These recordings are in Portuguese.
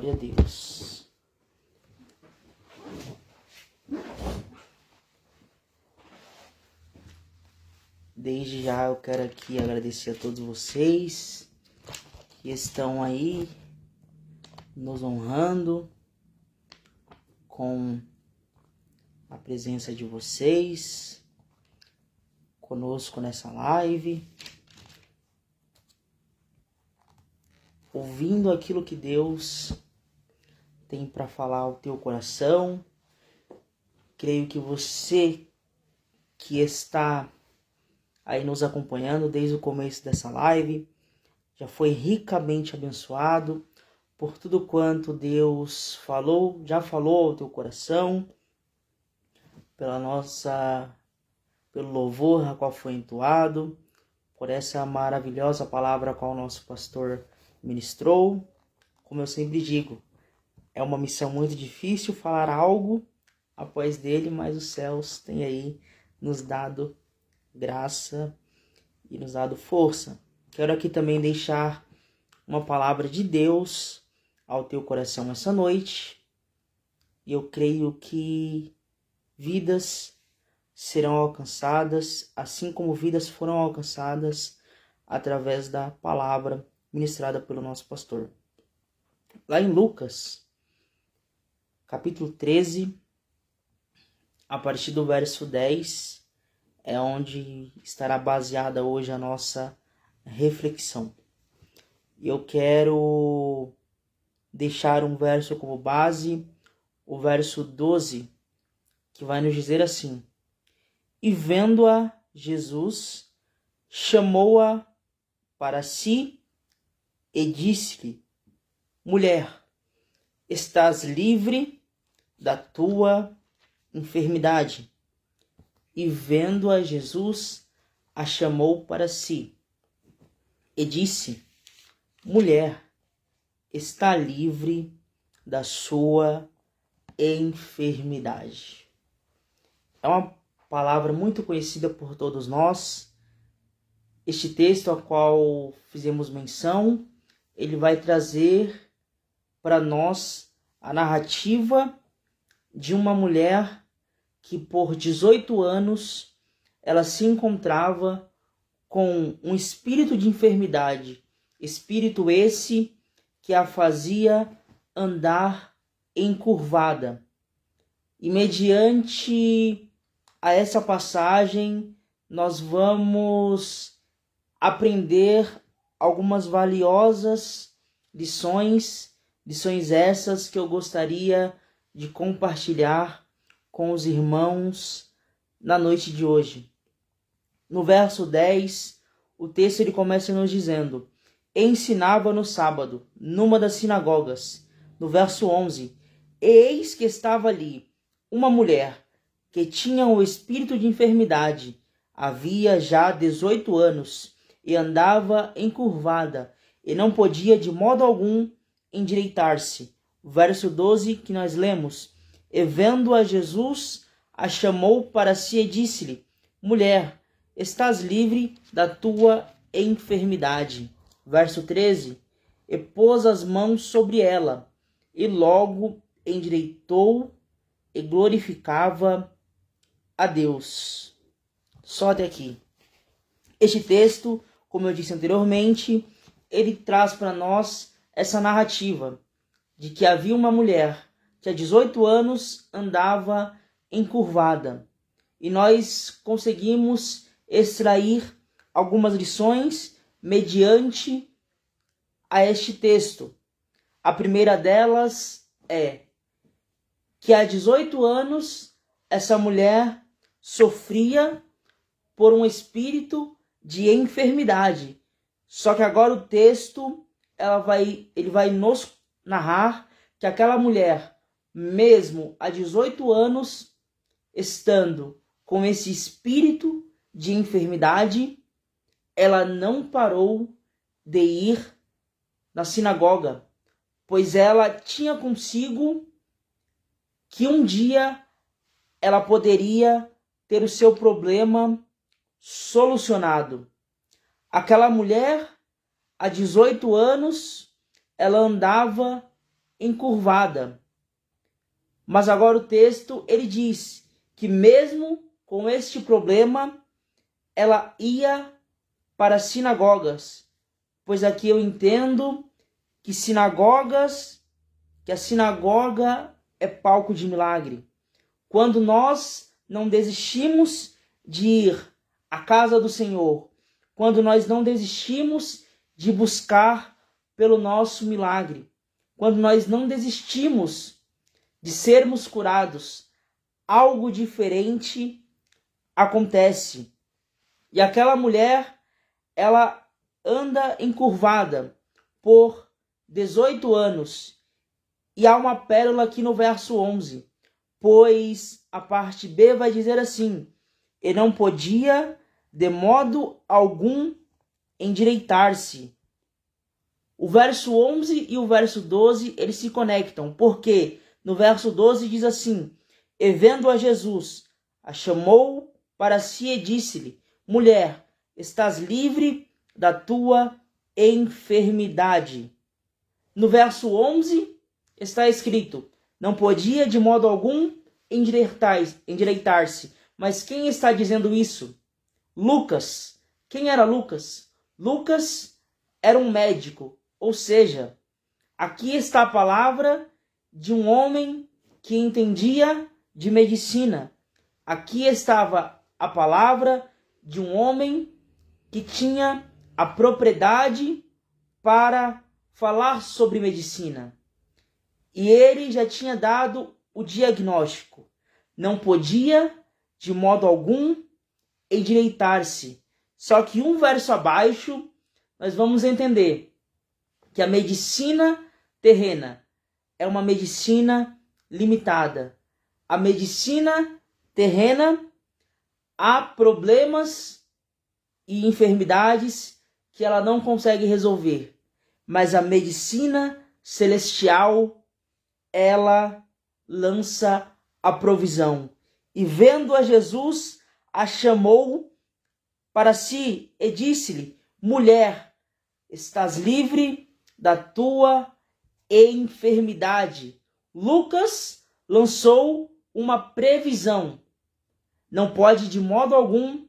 Glória a Deus. Desde já eu quero aqui agradecer a todos vocês que estão aí nos honrando com a presença de vocês conosco nessa live, ouvindo aquilo que Deus tem para falar ao teu coração. Creio que você que está aí nos acompanhando desde o começo dessa live já foi ricamente abençoado por tudo quanto Deus falou, já falou ao teu coração, pelo louvor a qual foi entoado, por essa maravilhosa palavra a qual o nosso pastor ministrou. Como eu sempre digo, é uma missão muito difícil falar algo após dele, mas os céus têm aí nos dado graça e nos dado força. Quero aqui também deixar uma palavra de Deus ao teu coração essa noite. E eu creio que vidas serão alcançadas, assim como vidas foram alcançadas através da palavra ministrada pelo nosso pastor. Lá em Lucas, capítulo 13, a partir do verso 10, é onde estará baseada hoje a nossa reflexão. E eu quero deixar um verso como base, o verso 12, que vai nos dizer assim: E vendo-a, Jesus chamou-a para si e disse-lhe: Mulher, estás livre da tua enfermidade. E vendo-a, Jesus a chamou para si e disse: Mulher, está livre da sua enfermidade. É uma palavra muito conhecida por todos nós. Este texto ao qual fizemos menção, ele vai trazer para nós a narrativa de uma mulher que por 18 anos ela se encontrava com um espírito de enfermidade, espírito esse que a fazia andar encurvada. E mediante a essa passagem, nós vamos aprender algumas valiosas lições essas que eu gostaria de compartilhar com os irmãos na noite de hoje. No verso 10, o texto ele começa nos dizendo: ensinava no sábado, numa das sinagogas. No verso 11, eis que estava ali uma mulher que tinha o espírito de enfermidade, havia já 18 anos, e andava encurvada, e não podia de modo algum endireitar-se. O verso 12 que nós lemos: E vendo-a, Jesus a chamou para si e disse-lhe: Mulher, estás livre da tua enfermidade. Verso 13: E pôs as mãos sobre ela, e logo endireitou e glorificava a Deus. Só até aqui. Este texto, como eu disse anteriormente, ele traz para nós essa narrativa de que havia uma mulher que há 18 anos andava encurvada. E nós conseguimos extrair algumas lições mediante a este texto. A primeira delas é que há 18 anos essa mulher sofria por um espírito de enfermidade. Só que agora o texto ele vai nos narrar que aquela mulher, mesmo há 18 anos, estando com esse espírito de enfermidade, ela não parou de ir na sinagoga, pois ela tinha consigo que um dia ela poderia ter o seu problema solucionado. Aquela mulher, há 18 anos, ela andava encurvada. Mas agora o texto, ele diz que mesmo com este problema, ela ia para as sinagogas. Pois aqui eu entendo que a sinagoga é palco de milagre. Quando nós não desistimos de ir à casa do Senhor, quando nós não desistimos de buscar pelo nosso milagre, quando nós não desistimos de sermos curados, algo diferente acontece. E aquela mulher, ela anda encurvada por 18 anos. E há uma pérola aqui no verso 11, pois a parte B vai dizer assim: e não podia de modo algum endireitar-se. O verso 11 e o verso 12, eles se conectam, porque no verso 12 diz assim: e vendo a Jesus, a chamou para si e disse-lhe: mulher, estás livre da tua enfermidade. No verso 11 está escrito: não podia de modo algum endireitar-se. Mas quem está dizendo isso? Lucas. Quem era Lucas? Lucas era um médico, ou seja, aqui está a palavra de um homem que entendia de medicina. Aqui estava a palavra de um homem que tinha a propriedade para falar sobre medicina. E ele já tinha dado o diagnóstico. Não podia, de modo algum, endireitar-se. Só que um verso abaixo, nós vamos entender que a medicina terrena é uma medicina limitada. A medicina terrena, há problemas e enfermidades que ela não consegue resolver. Mas a medicina celestial, ela lança a provisão. E vendo a Jesus, a chamou para si e disse-lhe: mulher, estás livre da tua enfermidade. Lucas lançou uma previsão. Não pode de modo algum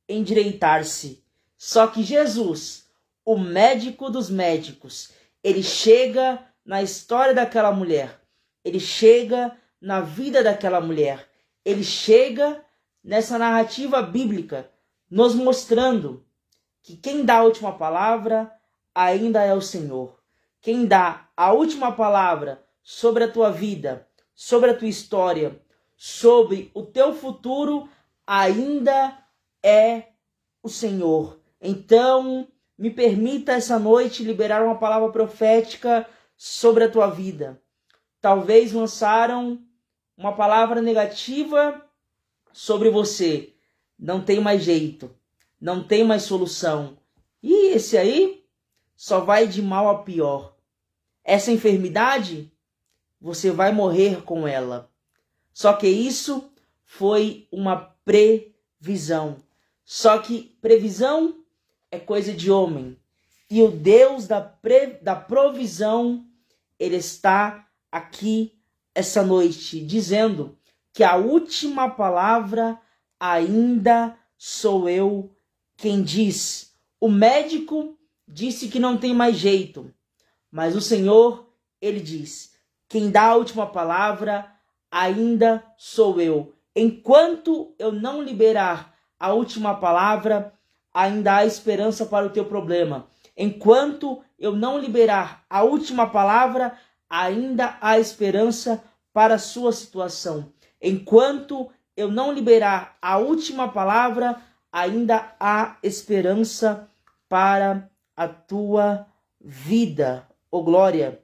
endireitar-se. Só que Jesus, o médico dos médicos, ele chega na história daquela mulher. Ele chega na vida daquela mulher. Ele chega nessa narrativa bíblica, nos mostrando que quem dá a última palavra ainda é o Senhor. Quem dá a última palavra sobre a tua vida, sobre a tua história, sobre o teu futuro, ainda é o Senhor. Então, me permita essa noite liberar uma palavra profética sobre a tua vida. Talvez lançaram uma palavra negativa sobre você. Não tem mais jeito. Não tem mais solução. E esse aí só vai de mal a pior. Essa enfermidade, você vai morrer com ela. Só que isso foi uma previsão. Só que previsão é coisa de homem. E o Deus da provisão, ele está aqui essa noite, dizendo que a última palavra ainda sou eu quem diz. O médico disse que não tem mais jeito, mas o Senhor, ele diz: quem dá a última palavra ainda sou eu. Enquanto eu não liberar a última palavra, ainda há esperança para o teu problema. Enquanto eu não liberar a última palavra, ainda há esperança para a sua situação. Enquanto eu não liberar a última palavra, ainda há esperança para a tua vida. Oh glória!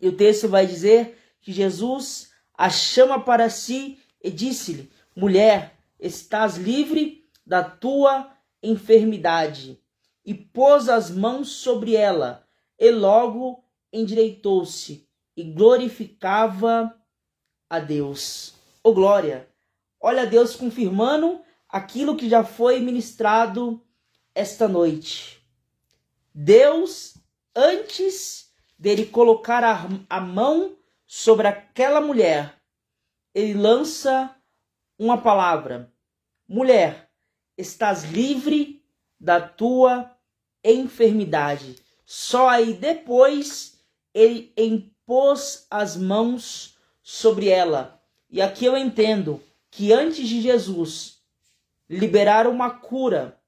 E o texto vai dizer que Jesus a chama para si e disse-lhe: mulher, estás livre da tua enfermidade. E pôs as mãos sobre ela, e logo endireitou-se e glorificava a Deus. Oh glória! Olha Deus confirmando aquilo que já foi ministrado esta noite. Deus, antes dele colocar a mão sobre aquela mulher, ele lança uma palavra: mulher, estás livre da tua enfermidade. Só aí depois ele impôs as mãos sobre ela. E aqui eu entendo que antes de Jesus liberar uma cura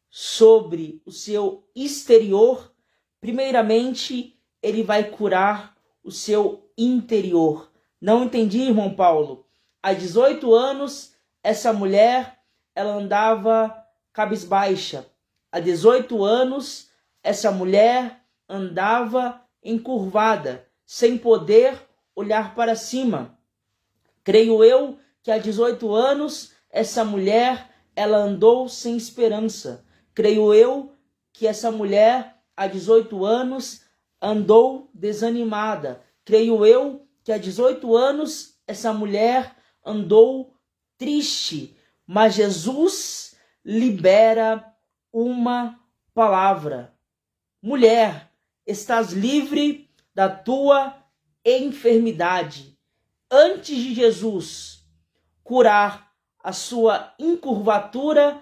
sobre o seu exterior, primeiramente ele vai curar o seu interior. Não entendi, irmão Paulo? Há 18 anos, essa mulher, ela andava cabisbaixa. Há 18 anos, essa mulher andava encurvada, sem poder olhar para cima. Creio eu que há 18 anos, essa mulher, ela andou sem esperança. Creio eu que essa mulher, há 18 anos, andou desanimada. Creio eu que há 18 anos, essa mulher andou triste. Mas Jesus libera uma palavra: mulher, estás livre da tua enfermidade. Antes de Jesus curar a sua encurvatura,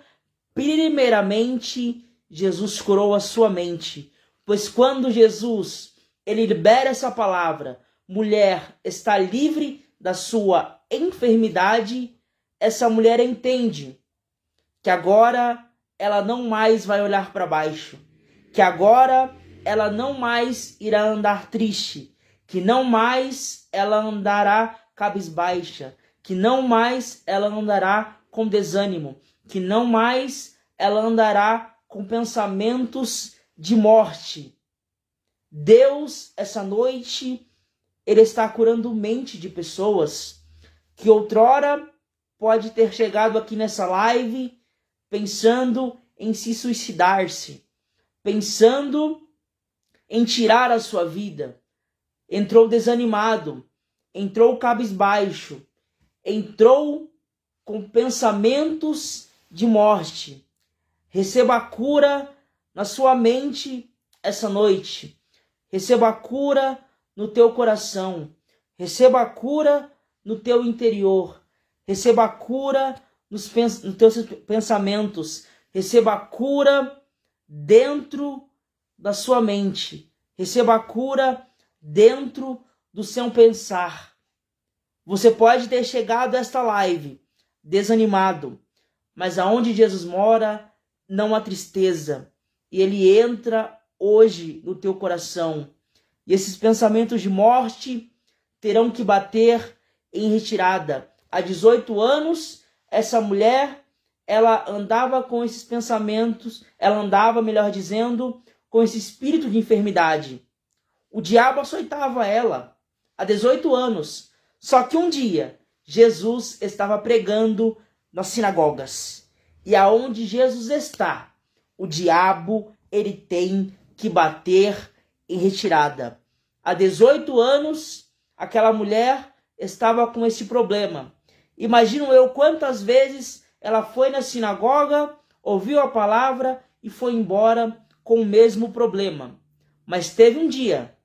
primeiramente Jesus curou a sua mente. Pois quando Jesus ele libera essa palavra, mulher está livre da sua enfermidade, essa mulher entende que agora ela não mais vai olhar para baixo, que agora ela não mais irá andar triste, que não mais ela andará cabisbaixa, que não mais ela andará com desânimo, que não mais ela andará com pensamentos de morte. Deus, essa noite, ele está curando mente de pessoas que outrora pode ter chegado aqui nessa live pensando em se suicidar-se, pensando em tirar a sua vida. Entrou desanimado, entrou cabisbaixo, entrou com pensamentos de morte. Receba a cura na sua mente essa noite. Receba a cura no teu coração. Receba a cura no teu interior. Receba a cura nos teus pensamentos. Receba a cura dentro da sua mente. Receba a cura dentro do seu pensar. Você pode ter chegado a esta live desanimado, mas aonde Jesus mora não há tristeza. E ele entra hoje no teu coração. E esses pensamentos de morte terão que bater em retirada. Há 18 anos, essa mulher, ela andava com esses pensamentos, ela andava, melhor dizendo, com esse espírito de enfermidade. O diabo açoitava ela há 18 anos. Só que um dia, Jesus estava pregando nas sinagogas. E aonde Jesus está, o diabo, ele tem que bater em retirada. Há 18 anos, aquela mulher estava com esse problema. Imagino eu quantas vezes ela foi na sinagoga, ouviu a palavra e foi embora com o mesmo problema. Mas teve um dia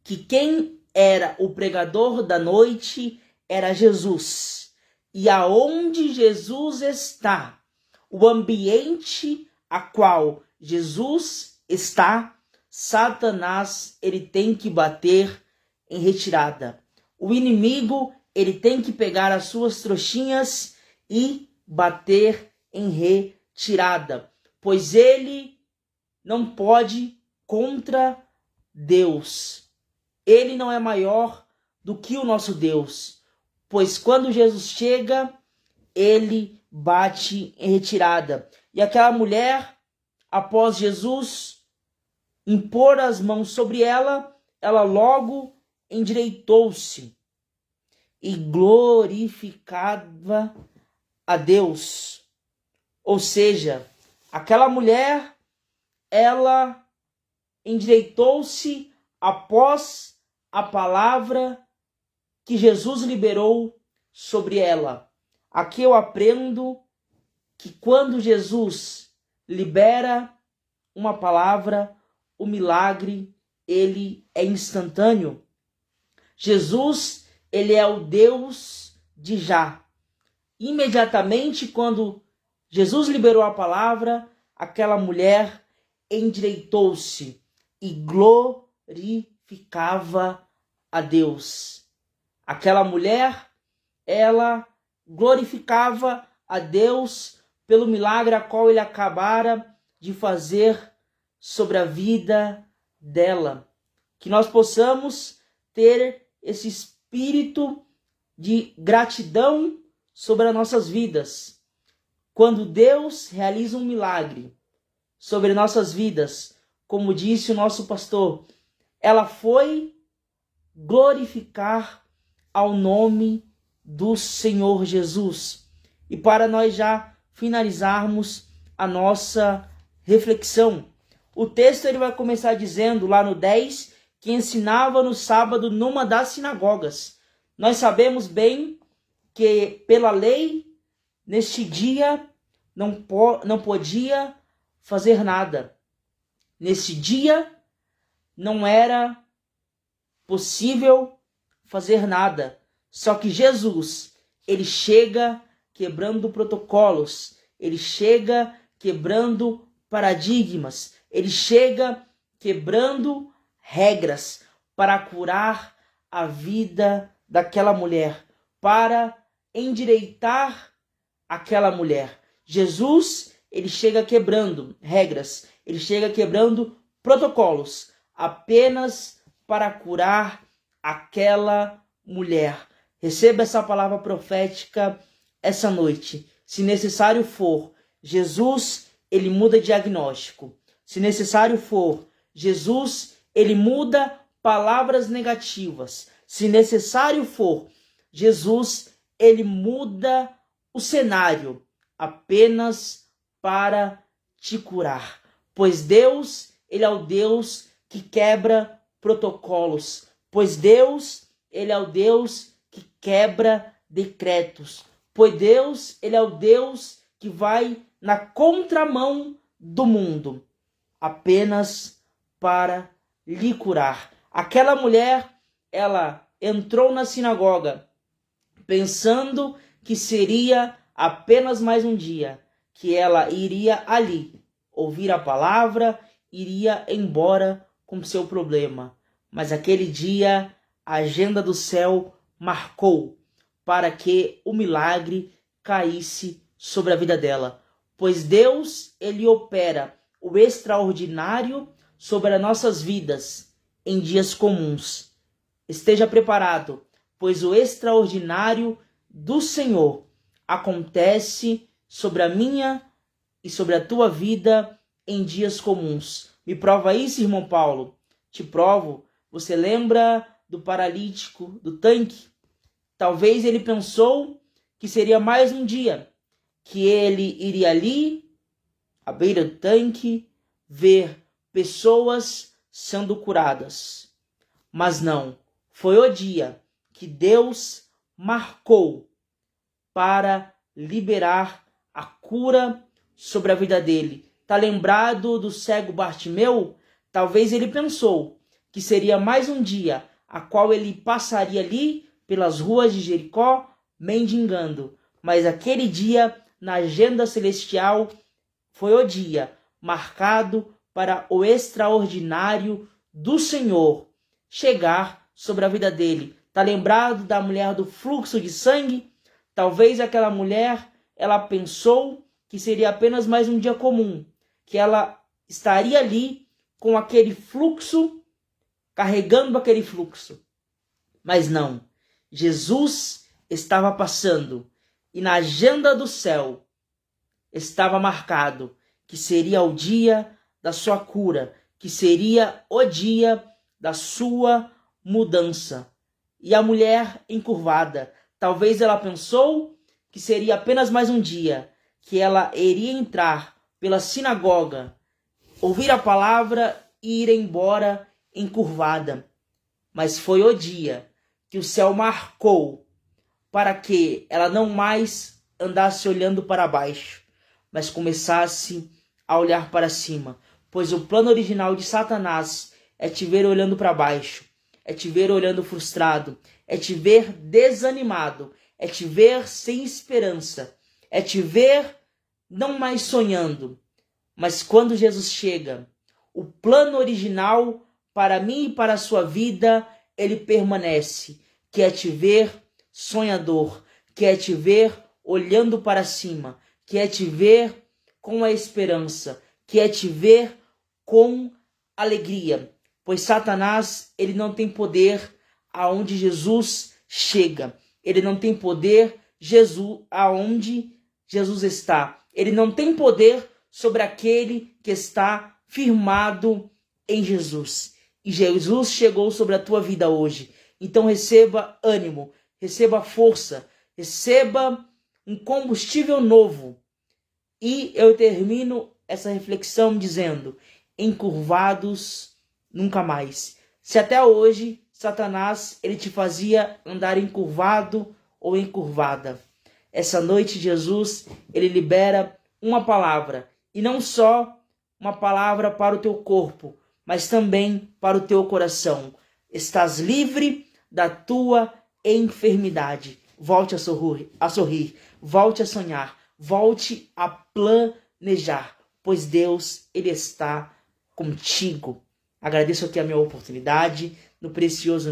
que quem era o pregador da noite era Jesus. E aonde Jesus está, o ambiente a qual Jesus está, Satanás, ele tem que bater em retirada. O inimigo, ele tem que pegar as suas trouxinhas e bater em retirada, pois ele não pode contra Deus. Ele não é maior do que o nosso Deus, pois quando Jesus chega, ele bate em retirada. E aquela mulher, após Jesus impor as mãos sobre ela, ela logo endireitou-se e glorificava a Deus. Ou seja, aquela mulher, ela endireitou-se após a palavra que Jesus liberou sobre ela. Aqui eu aprendo que quando Jesus libera uma palavra, o milagre, ele é instantâneo. Jesus, ele é o Deus de já. Imediatamente, quando Jesus liberou a palavra, aquela mulher endireitou-se e glorificava a Deus. Aquela mulher, ela glorificava a Deus pelo milagre a qual ele acabara de fazer sobre a vida dela. Que nós possamos ter esse espírito de gratidão sobre as nossas vidas. Quando Deus realiza um milagre sobre nossas vidas, como disse o nosso pastor, ela foi glorificar ao nome do Senhor Jesus. E para nós já finalizarmos a nossa reflexão, o texto ele vai começar dizendo lá no 10 que ensinava no sábado numa das sinagogas. Nós sabemos bem que pela lei, neste dia, não podia fazer nada. Nesse dia, não era possível fazer nada. Só que Jesus, ele chega quebrando protocolos, ele chega quebrando paradigmas, ele chega quebrando regras para curar a vida daquela mulher, para endireitar aquela mulher. Jesus, ele chega quebrando regras, ele chega quebrando protocolos, apenas para curar aquela mulher. Receba essa palavra profética essa noite. Se necessário for, Jesus, ele muda diagnóstico. Se necessário for, Jesus, ele muda palavras negativas. Se necessário for, Jesus, ele muda o cenário apenas para te curar. Pois Deus, ele é o Deus que quebra protocolos. Pois Deus, ele é o Deus que quebra decretos. Pois Deus, ele é o Deus que vai na contramão do mundo, apenas para lhe curar. Aquela mulher, ela entrou na sinagoga pensando que seria apenas mais um dia, que ela iria ali ouvir a palavra, iria embora com seu problema. Mas aquele dia, a agenda do céu marcou para que o milagre caísse sobre a vida dela. Pois Deus, ele opera o extraordinário sobre as nossas vidas em dias comuns. Esteja preparado, pois o extraordinário do Senhor acontece sobre a minha e sobre a tua vida em dias comuns. Me prova isso, irmão Paulo. Te provo. Você lembra do paralítico do tanque? Talvez ele pensou que seria mais um dia, que ele iria ali, à beira do tanque, ver pessoas sendo curadas. Mas não, foi o dia que Deus marcou para liberar a cura sobre a vida dele. Tá lembrado do cego Bartimeu? Talvez ele pensou que seria mais um dia a qual ele passaria ali pelas ruas de Jericó mendigando. Mas aquele dia, na agenda celestial, foi o dia marcado para o extraordinário do Senhor chegar sobre a vida dele. Tá lembrado da mulher do fluxo de sangue? Talvez aquela mulher, ela pensou que seria apenas mais um dia comum, que ela estaria ali com aquele fluxo, carregando aquele fluxo. Mas não, Jesus estava passando e na agenda do céu estava marcado que seria o dia da sua cura, que seria o dia da sua mudança. E a mulher encurvada, talvez ela pensou que seria apenas mais um dia, que ela iria entrar pela sinagoga, ouvir a palavra e ir embora encurvada. Mas foi o dia que o céu marcou para que ela não mais andasse olhando para baixo, mas começasse a olhar para cima. Pois o plano original de Satanás é te ver olhando para baixo, é te ver olhando frustrado, é te ver desanimado, é te ver sem esperança, é te ver não mais sonhando. Mas quando Jesus chega, o plano original para mim e para a sua vida, ele permanece, que é te ver sonhador, que é te ver olhando para cima, que é te ver com a esperança, que é te ver com alegria. Pois Satanás, ele não tem poder aonde Jesus chega. Ele não tem poder aonde Jesus está. Ele não tem poder sobre aquele que está firmado em Jesus. E Jesus chegou sobre a tua vida hoje. Então receba ânimo, receba força, receba um combustível novo. E eu termino essa reflexão dizendo: encurvados nunca mais. Se até hoje Satanás ele te fazia andar encurvado ou encurvada, essa noite Jesus ele libera uma palavra, e não só uma palavra para o teu corpo, mas também para o teu coração. Estás livre da tua enfermidade. Volte a sorrir, volte a sonhar, volte a planejar, pois Deus ele está contigo. Agradeço aqui a minha oportunidade, no precioso